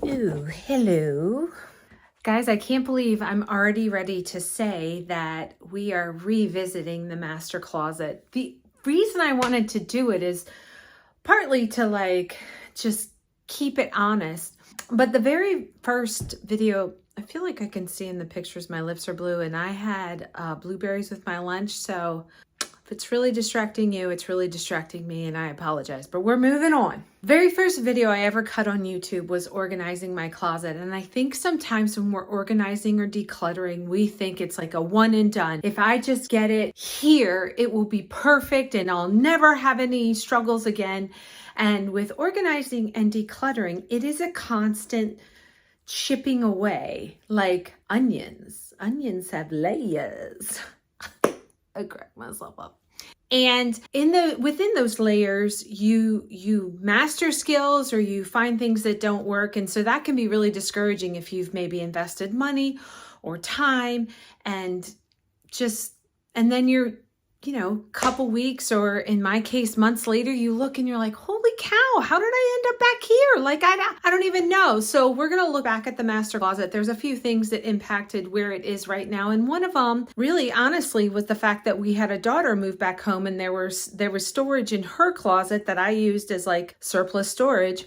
Ooh, hello. Guys, I can't believe I'm already ready to say that we are revisiting the master closet. The reason I wanted to do it is partly to just keep it honest. But the very first video, I feel like I can see in the pictures my lips are blue, and I had blueberries with my lunch. So if it's really distracting you, it's really distracting me, and I apologize, but we're moving on. Very first video I ever cut on YouTube was organizing my closet. And I think sometimes when we're organizing or decluttering, we think it's like a one and done. If I just get it here, it will be perfect and I'll never have any struggles again. And with organizing and decluttering, it is a constant chipping away, like onions. Onions have layers. I crack myself up. And within those layers, you master skills or you find things that don't work. And so that can be really discouraging if you've maybe invested money or time and then you're, couple weeks, or in my case, months later, you look and you're like, holy cow, how did I end up back here? Like, I don't even know. So we're going to look back at the master closet. There's a few things that impacted where it is right now. And one of them really honestly was the fact that we had a daughter move back home, and there was storage in her closet that I used as like surplus storage.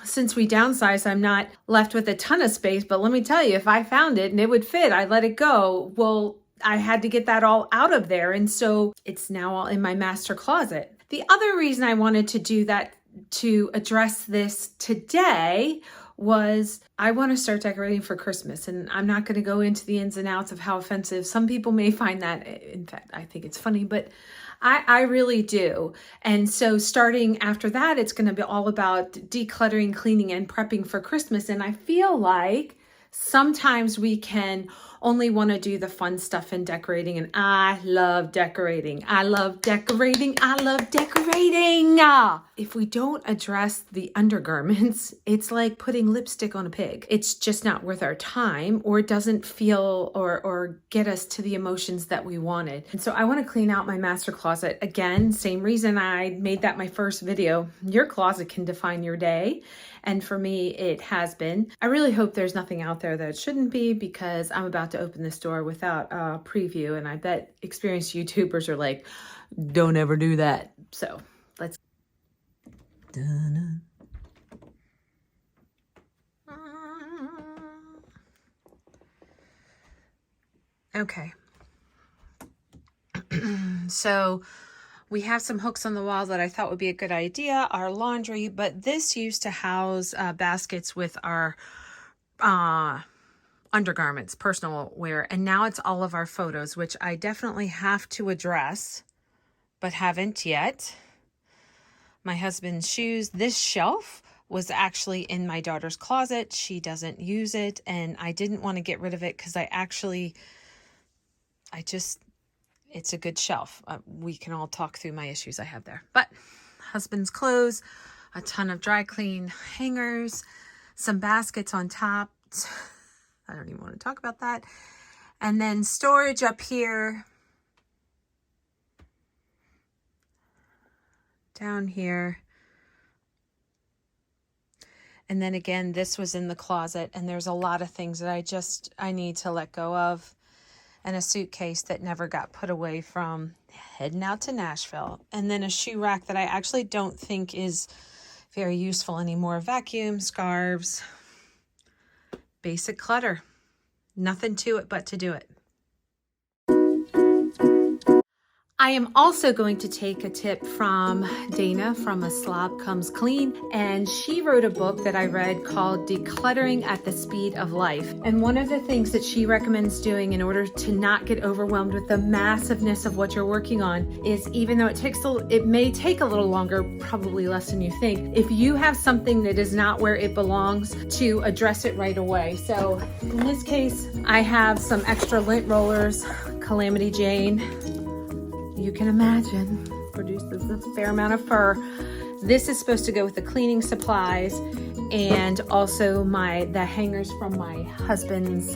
Since we downsized, I'm not left with a ton of space, but let me tell you, if I found it and it would fit, I'd let it go. Well, I had to get that all out of there. And so it's now all in my master closet. The other reason I wanted to do that, to address this today, was I want to start decorating for Christmas. And I'm not going to go into the ins and outs of how offensive some people may find that. In fact, I think it's funny, but I really do. And so starting after that, it's going to be all about decluttering, cleaning, and prepping for Christmas. And I feel like sometimes we can only want to do the fun stuff in decorating. And I love decorating. I love decorating. I love decorating. If we don't address the undergarments, it's like putting lipstick on a pig. It's just not worth our time, or it doesn't feel or get us to the emotions that we wanted. And so I want to clean out my master closet. Again, same reason I made that my first video. Your closet can define your day. And for me, it has been. I really hope there's nothing out there that it shouldn't be, because I'm about to open this door without a preview. And I bet experienced YouTubers are like, don't ever do that. So let's. Okay. So we have some hooks on the wall that I thought would be a good idea. Our laundry, but this used to house baskets with our undergarments, personal wear. And now it's all of our photos, which I definitely have to address, but haven't yet. My husband's shoes. This shelf was actually in my daughter's closet. She doesn't use it, and I didn't want to get rid of it because it's a good shelf. We can all talk through my issues I have there. But husband's clothes, a ton of dry clean hangers, some baskets on top. I don't even want to talk about that. And then storage up here. Down here. And then again, this was in the closet, and there's a lot of things that I need to let go of. And a suitcase that never got put away from heading out to Nashville. And then a shoe rack that I actually don't think is very useful anymore. Vacuum, scarves, basic clutter. Nothing to it but to do it. I am also going to take a tip from Dana from A Slob Comes Clean, and she wrote a book that I read called Decluttering at the Speed of Life. And one of the things that she recommends doing in order to not get overwhelmed with the massiveness of what you're working on is, even though it may take a little longer, probably less than you think, if you have something that is not where it belongs, to address it right away. So in this case, I have some extra lint rollers, Calamity Jane. You can imagine, produces a fair amount of fur. This is supposed to go with the cleaning supplies, and also the hangers from my husband's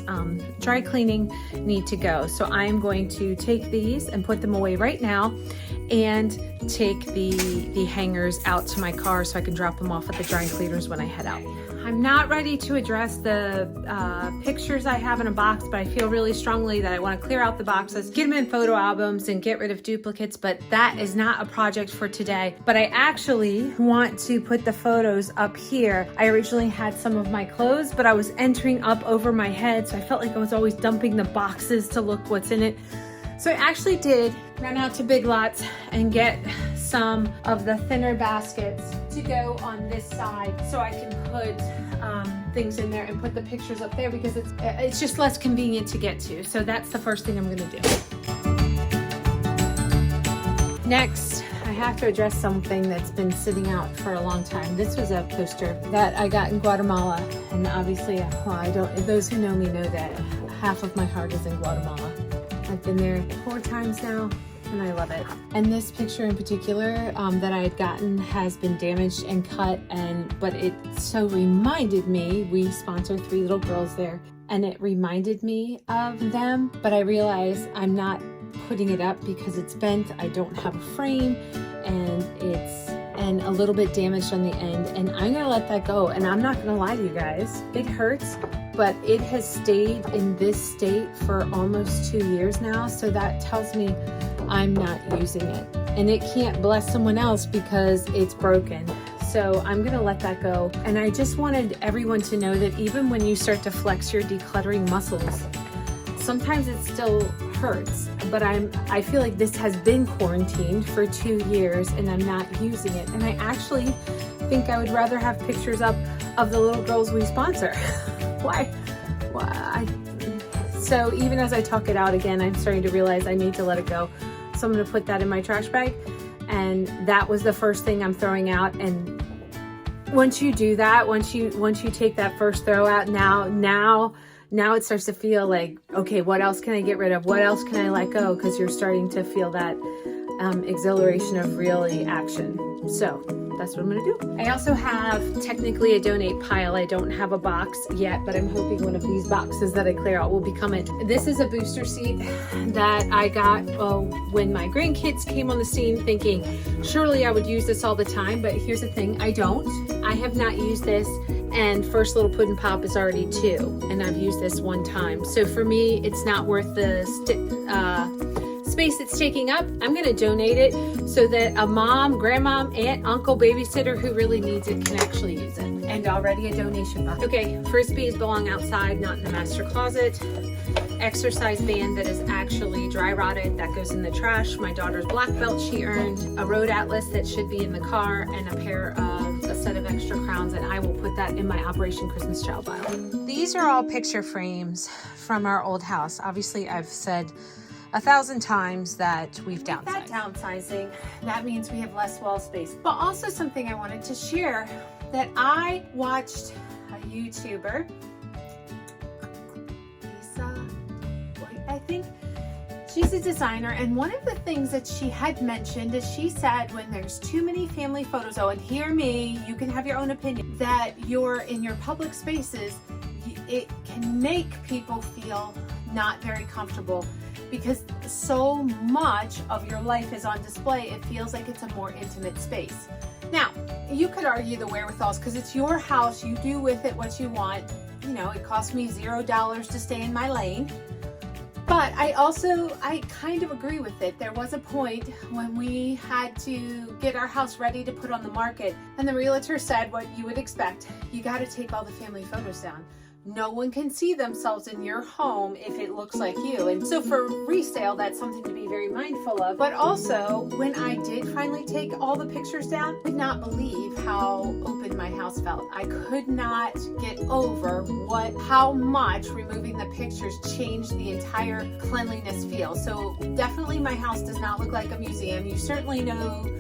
dry cleaning need to go. So I'm going to take these and put them away right now. and take the hangers out to my car so I can drop them off at the dry cleaners when I head out. I'm not ready to address the pictures I have in a box, but I feel really strongly that I want to clear out the boxes, get them in photo albums, and get rid of duplicates, but that is not a project for today. But I actually want to put the photos up here. I originally had some of my clothes, but I was entering up over my head, so I felt like I was always dumping the boxes to look what's in it. So I actually did run out to Big Lots and get some of the thinner baskets to go on this side so I can put things in there and put the pictures up there, because it's just less convenient to get to. So that's the first thing I'm gonna do. Next, I have to address something that's been sitting out for a long time. This was a poster that I got in Guatemala, and obviously, those who know me know that half of my heart is in Guatemala. I've been there 4 times now, and I love it. And this picture in particular that I had gotten has been damaged and cut, but it so reminded me, we sponsored 3 little girls there, and it reminded me of them, but I realized I'm not putting it up because it's bent, I don't have a frame, and it's a little bit damaged on the end, and I'm gonna let that go. And I'm not gonna lie to you guys, it hurts, but it has stayed in this state for almost 2 years now, so that tells me I'm not using it, and it can't bless someone else because it's broken. So I'm gonna let that go. And I just wanted everyone to know that even when you start to flex your decluttering muscles, sometimes it still hurts, but I feel like this has been quarantined for 2 years and I'm not using it. And I actually think I would rather have pictures up of the little girls we sponsor. Why? So even as I talk it out again, I'm starting to realize I need to let it go. So I'm gonna put that in my trash bag. And that was the first thing I'm throwing out. And once you do that, once you take that first throw out, now it starts to feel like, okay, what else can I get rid of? What else can I let go? Because you're starting to feel that exhilaration of really action. So that's what I'm gonna do. I also have technically a donate pile. I don't have a box yet, but I'm hoping one of these boxes that I clear out will become it. This is a booster seat that I got when my grandkids came on the scene, thinking surely I would use this all the time, but here's the thing, I don't. I have not used this, and First Little Puddin' Pop is already 2, and I've used this 1 time. So for me, it's not worth the space it's taking up. I'm gonna donate it so that a mom, grandmom, aunt, uncle, babysitter who really needs it can actually use it. And already a donation box. Okay, Frisbees belong outside, not in the master closet. Exercise band that is actually dry rotted, that goes in the trash. My daughter's black belt she earned, a road atlas that should be in the car, and a set of extra crowns, and I will put that in my Operation Christmas Child pile. These are all picture frames from our old house. Obviously, I've said 1,000 times that we've downsized. That downsizing, that means we have less wall space. But also something I wanted to share, that I watched a YouTuber, Lisa, I think she's a designer, and one of the things that she had mentioned is she said when there's too many family photos, and hear me, you can have your own opinion, that you're in your public spaces, it can make people feel not very comfortable because so much of your life is on display. It feels like it's a more intimate space. Now, you could argue the wherewithals because it's your house, you do with it what you want. You know, it cost me $0 to stay in my lane. But I kind of agree with it. There was a point when we had to get our house ready to put on the market, and the realtor said what you would expect. You got to take all the family photos down. No one can see themselves in your home if it looks like you. And so for resale, that's something to be very mindful of. But also, when I did finally take all the pictures down, I could not believe how open my house felt. I could not get over how much removing the pictures changed the entire cleanliness feel. So definitely my house does not look like a museum. You certainly know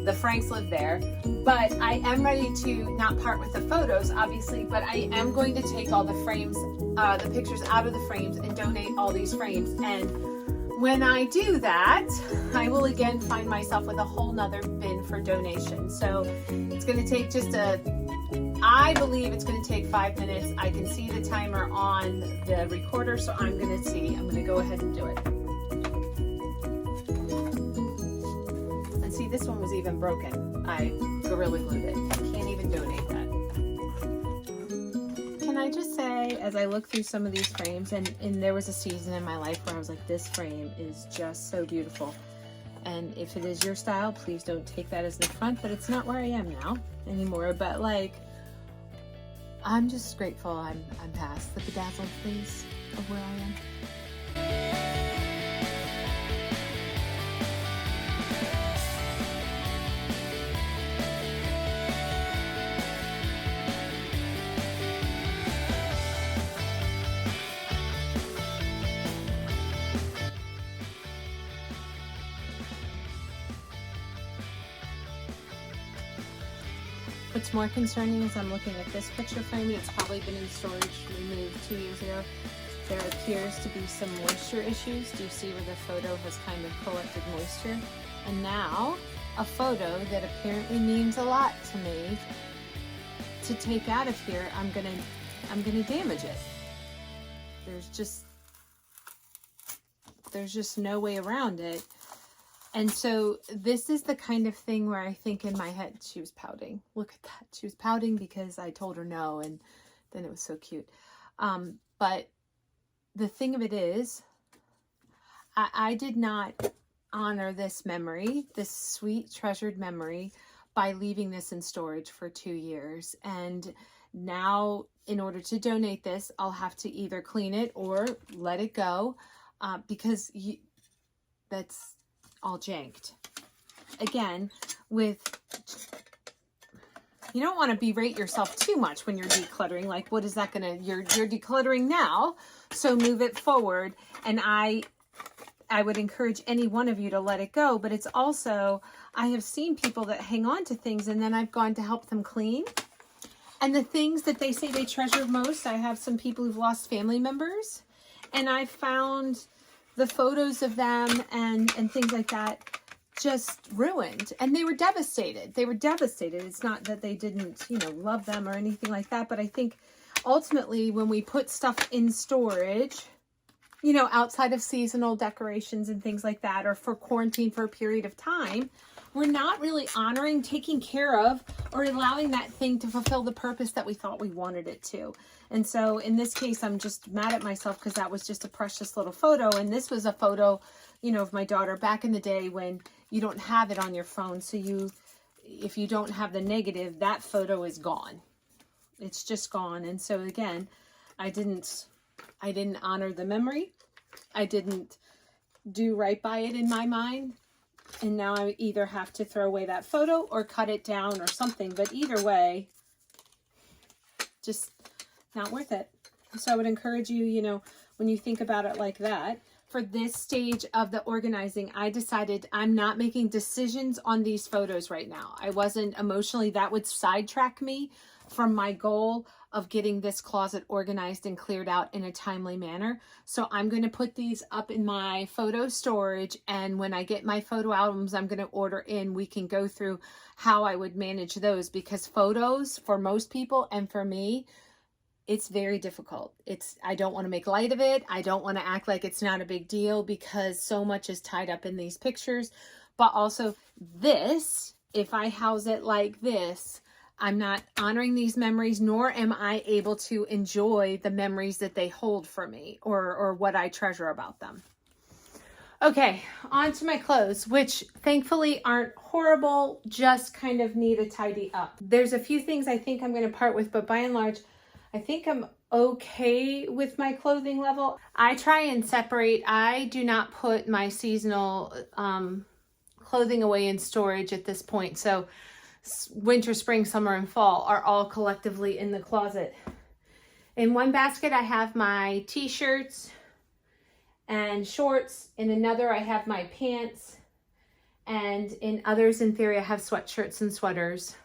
the Franks live there, but I am ready to not part with the photos, obviously, but I am going to take all the frames, the pictures out of the frames and donate all these frames. And when I do that, I will again find myself with a whole nother bin for donation. So it's going to take I believe it's going to take 5 minutes. I can see the timer on the recorder, so I'm going to go ahead and do it. this one was even broken. I Gorilla Glued it. Can't even donate that. Can I just say, as I look through some of these frames, and there was a season in my life where I was like, this frame is just so beautiful. And if it is your style, please don't take that as the front, but it's not where I am now anymore. But like, I'm just grateful I'm past the bedazzled phase of where I am. What's more concerning is I'm looking at this picture frame, and it's probably been in storage removed 2 years ago. There appears to be some moisture issues. Do you see where the photo has kind of collected moisture? And now a photo that apparently means a lot to me to take out of here, I'm gonna damage it. There's just no way around it. And so this is the kind of thing where I think in my head, she was pouting. Look at that. She was pouting because I told her no, and then it was so cute. But the thing of it is, I did not honor this memory, this sweet treasured memory, by leaving this in storage for 2 years. And now, in order to donate this, I'll have to either clean it or let it go, because that's all janked. Again, you don't want to berate yourself too much when you're decluttering. Like, what is that gonna, you're decluttering now, so move it forward. And I would encourage any one of you to let it go, but it's also, I have seen people that hang on to things, and then I've gone to help them clean. And the things that they say they treasure most, I have some people who've lost family members, and I found the photos of them and things like that just ruined, and they were devastated. They were devastated. It's not that they didn't, love them or anything like that, but I think ultimately when we put stuff in storage, outside of seasonal decorations and things like that, or for quarantine for a period of time, we're not really honoring, taking care of, or allowing that thing to fulfill the purpose that we thought we wanted it to. And so in this case, I'm just mad at myself because that was just a precious little photo. And this was a photo, of my daughter back in the day when you don't have it on your phone. So if you don't have the negative, that photo is gone. It's just gone. And so again, I didn't honor the memory. I didn't do right by it in my mind. And now I either have to throw away that photo or cut it down or something. But either way, just not worth it. So I would encourage you, when you think about it like that, for this stage of the organizing, I decided I'm not making decisions on these photos right now. I wasn't emotionally, that would sidetrack me from my goal of getting this closet organized and cleared out in a timely manner. So I'm going to put these up in my photo storage, and when I get my photo albums, I'm going to order in. We can go through how I would manage those, because photos for most people and for me, it's very difficult. I don't want to make light of it. I don't want to act like it's not a big deal, because so much is tied up in these pictures. But also this, if I house it like this, I'm not honoring these memories, nor am I able to enjoy the memories that they hold for me, or what I treasure about them. Okay, on to my clothes, which thankfully aren't horrible, just kind of need a tidy up. There's a few things I think I'm going to part with, but by and large, I think I'm okay with my clothing level. I try and separate. I do not put my seasonal clothing away in storage at this point. So winter, spring, summer, and fall are all collectively in the closet. In one basket, I have my t-shirts and shorts. In another, I have my pants. And in others, in theory, I have sweatshirts and sweaters.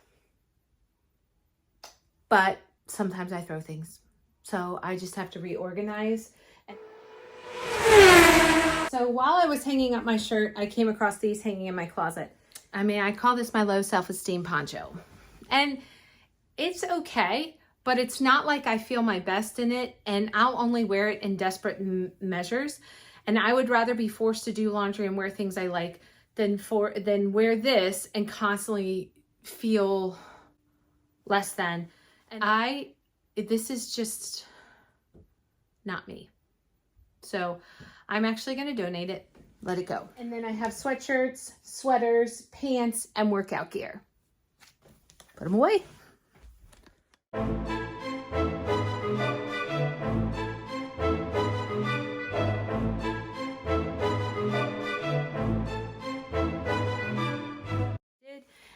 But sometimes I throw things. So I just have to reorganize. So while I was hanging up my shirt, I came across these hanging in my closet. I call this my low self-esteem poncho. And it's okay, but it's not like I feel my best in it, and I'll only wear it in desperate measures. And I would rather be forced to do laundry and wear things I like than wear this and constantly feel less than. And this is just not me. So I'm actually going to donate it, let it go. And then I have sweatshirts, sweaters, pants, and workout gear. Put them away.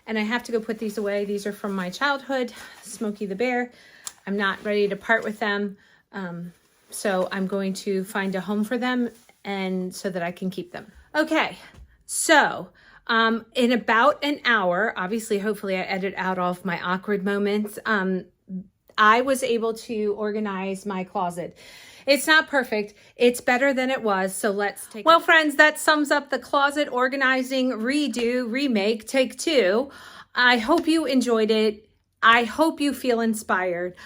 And I have to go put these away. These are from my childhood, Smokey the Bear. I'm not ready to part with them. So I'm going to find a home for them and so that I can keep them. Okay, so in about an hour, obviously, hopefully I edit out all of my awkward moments. I was able to organize my closet. It's not perfect. It's better than it was. So let's take. Well, friends, that sums up the closet organizing, redo, remake, take 2. I hope you enjoyed it. I hope you feel inspired.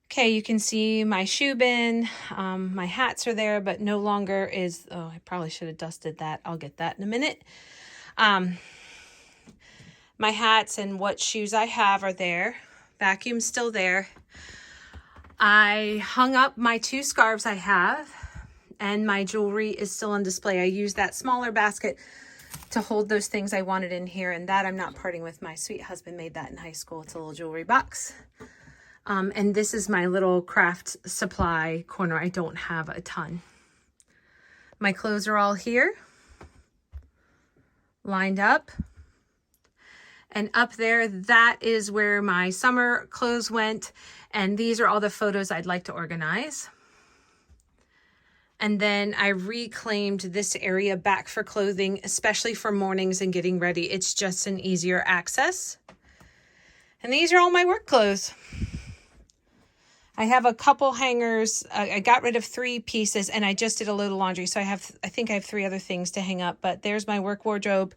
Okay, you can see my shoe bin. My hats are there, but no longer is, oh, I probably should have dusted that. I'll get that in a minute. My hats and what shoes I have are there. Vacuum's still there. I hung up my 2 scarves I have, and my jewelry is still on display. I used that smaller basket to hold those things I wanted in here, and that I'm not parting with. My sweet husband made that in high school. It's a little jewelry box. And this is my little craft supply corner. I don't have a ton. My clothes are all here, lined up. And up there, that is where my summer clothes went. And these are all the photos I'd like to organize. And then I reclaimed this area back for clothing, especially for mornings and getting ready. It's just an easier access. And these are all my work clothes. I have a couple hangers. I got rid of 3 pieces and I just did a load of laundry. So I think I have 3 other things to hang up, but there's my work wardrobe.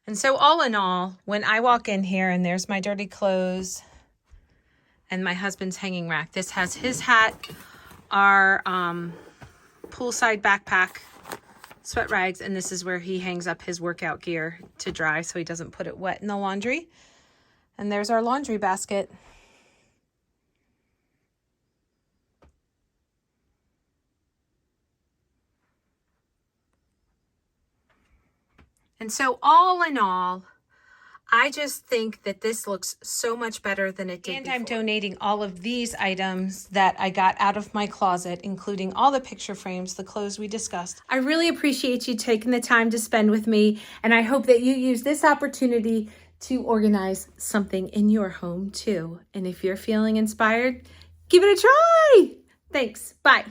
And so all in all, when I walk in here and there's my dirty clothes and my husband's hanging rack, this has his hat, our poolside backpack, sweat rags, and this is where he hangs up his workout gear to dry so he doesn't put it wet in the laundry. And there's our laundry basket. And so all in all, I just think that this looks so much better than it did before. And I'm donating all of these items that I got out of my closet, including all the picture frames, the clothes we discussed. I really appreciate you taking the time to spend with me, and I hope that you use this opportunity to organize something in your home too. And if you're feeling inspired, give it a try. Thanks. Bye.